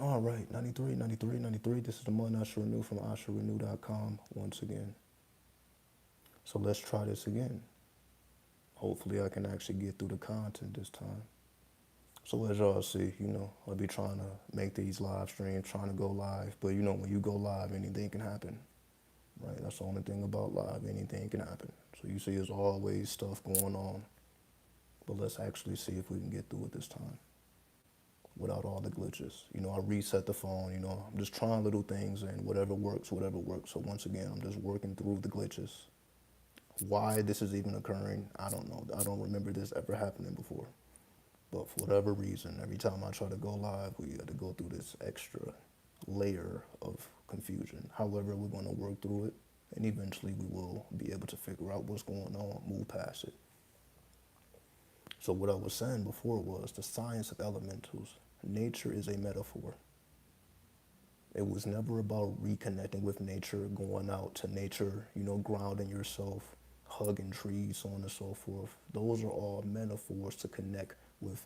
All right, 93, 93, 93. This is the month I shall renew from IShallRenew.com once again. So let's try this again. Hopefully, I can actually get through the content this time. So as y'all see, I'll be trying to make these live streams, trying to go live. But when you go live, anything can happen, right? That's the only thing about live. Anything can happen. So you see, there's always stuff going on. But let's actually see if we can get through it this time without all the glitches. I reset the phone, I'm just trying little things and whatever works, whatever works. So once again, I'm just working through the glitches. Why this is even occurring, I don't know. I don't remember this ever happening before. But for whatever reason, every time I try to go live, we got to go through this extra layer of confusion. However, we're going to work through it, and eventually we will be able to figure out what's going on, move past it. So what I was saying before was the science of elementals. Nature is a metaphor. It was never about reconnecting with nature, going out to nature, grounding yourself, hugging trees, so on and so forth. Those are all metaphors to connect with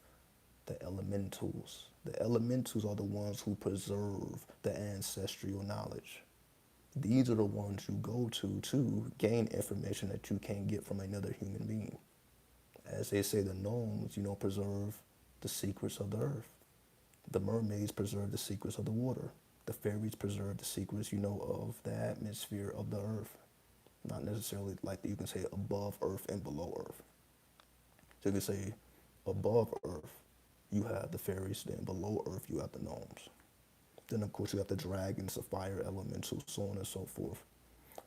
the elementals. The elementals are the ones who preserve the ancestral knowledge. These are the ones you go to gain information that you can't get from another human being. As they say, the gnomes, preserve the secrets of the earth. The mermaids preserve the secrets of the water. The fairies preserve the secrets, of the atmosphere of the earth. Not necessarily like you can say above earth and below earth. So you can say above earth, you have the fairies, then below earth, you have the gnomes. Then, of course, you have the dragons, the fire elementals, so on and so forth.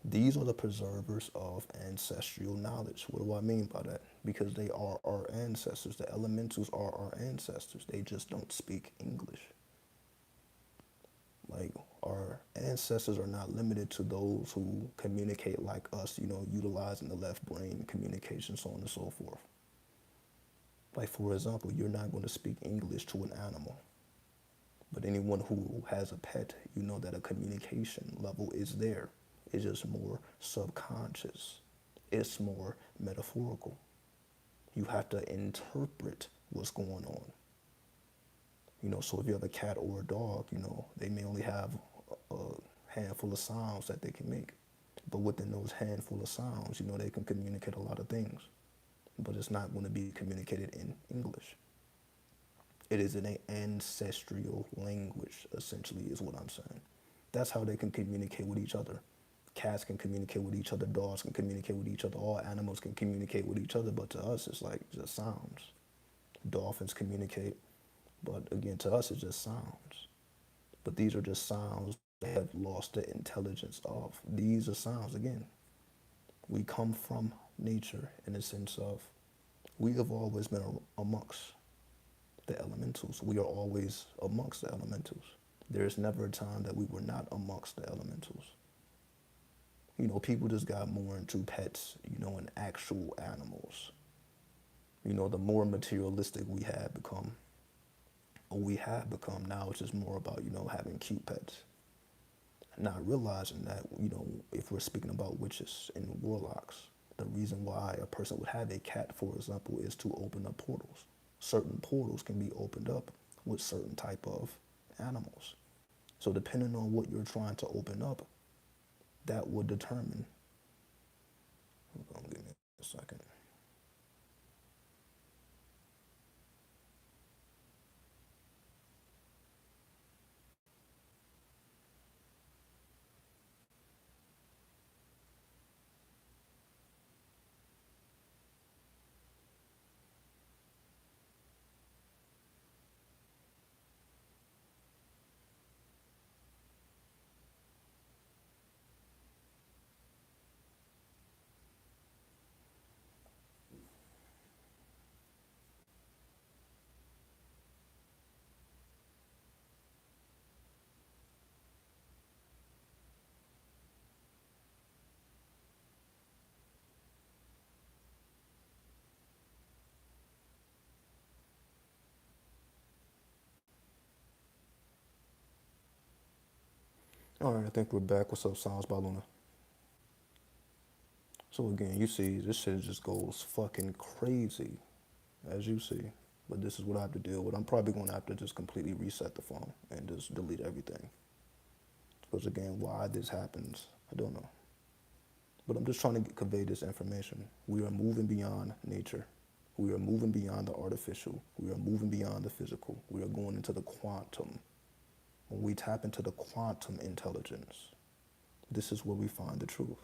These are the preservers of ancestral knowledge. What do I mean by that? Because they are our ancestors. The elementals are our ancestors. They just don't speak English. Like, our ancestors are not limited to those who communicate like us, utilizing the left brain communication, so on and so forth. Like, for example, you're not going to speak English to an animal. But anyone who has a pet, you know that a communication level is there. It's just more subconscious. It's more metaphorical. You have to interpret what's going on. So if you have a cat or a dog, they may only have a handful of sounds that they can make. But within those handful of sounds, they can communicate a lot of things. But it's not going to be communicated in English. It is an ancestral language, essentially, is what I'm saying. That's how they can communicate with each other. Cats can communicate with each other, dogs can communicate with each other, all animals can communicate with each other, but to us, it's like just sounds. Dolphins communicate, but again, to us, it's just sounds. But these are just sounds they have lost the intelligence of. These are sounds, again. We come from nature in the sense of we have always been amongst the elementals. We are always amongst the elementals. There's never a time that we were not amongst the elementals. People just got more into pets, and actual animals. The more materialistic we have become now, it's just more about, having cute pets. Not realizing that, if we're speaking about witches and warlocks, the reason why a person would have a cat, for example, is to open up portals. Certain portals can be opened up with certain type of animals. So depending on what you're trying to open up, that would determine. Hold on, give me a second. All right, I think we're back. What's up, Sounds by Luna? So again, you see, this shit just goes fucking crazy, as you see. But this is what I have to deal with. I'm probably going to have to just completely reset the phone and just delete everything. Because again, why this happens, I don't know. But I'm just trying to convey this information. We are moving beyond nature. We are moving beyond the artificial. We are moving beyond the physical. We are going into the quantum. When we tap into the quantum intelligence, this is where we find the truth.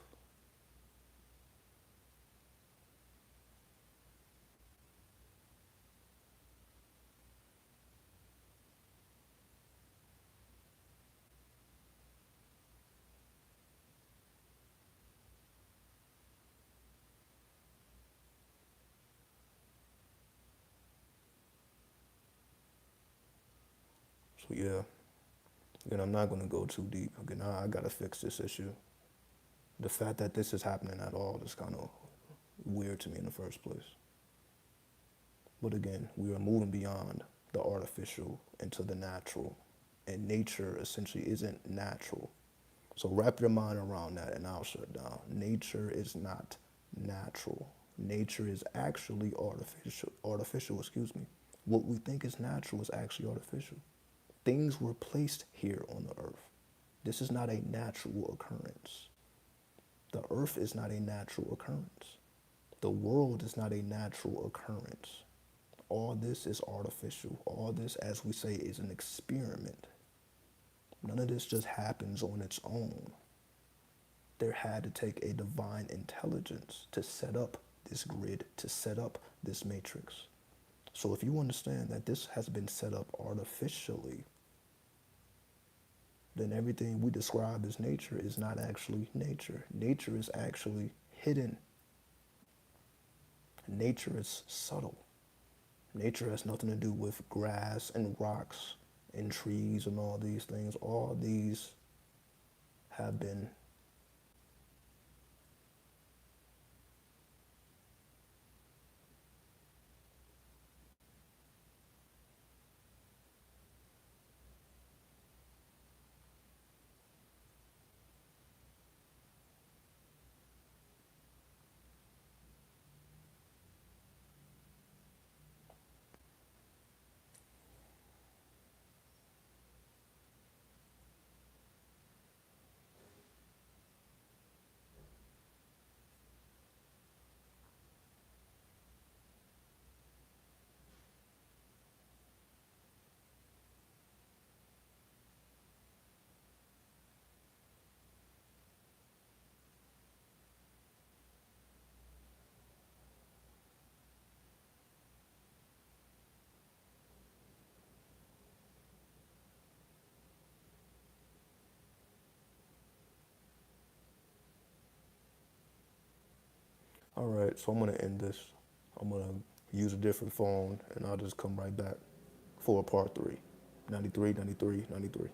So yeah, again, I'm not going to go too deep. Again, I got to fix this issue. The fact that this is happening at all is kind of weird to me in the first place. But again, we are moving beyond the artificial into the natural. And nature essentially isn't natural. So wrap your mind around that and I'll shut down. Nature is not natural. Nature is actually artificial, excuse me. What we think is natural is actually artificial. Things were placed here on the earth. This is not a natural occurrence. The earth is not a natural occurrence. The world is not a natural occurrence. All this is artificial. All this, as we say, is an experiment. None of this just happens on its own. There had to take a divine intelligence to set up this grid, to set up this matrix. So if you understand that this has been set up artificially, then everything we describe as nature is not actually nature. Nature is actually hidden. Nature is subtle. Nature has nothing to do with grass and rocks and trees and all these things. All these have been all right. So I'm gonna end this. I'm gonna use a different phone and I'll just come right back for a part three. 93, 93, 93.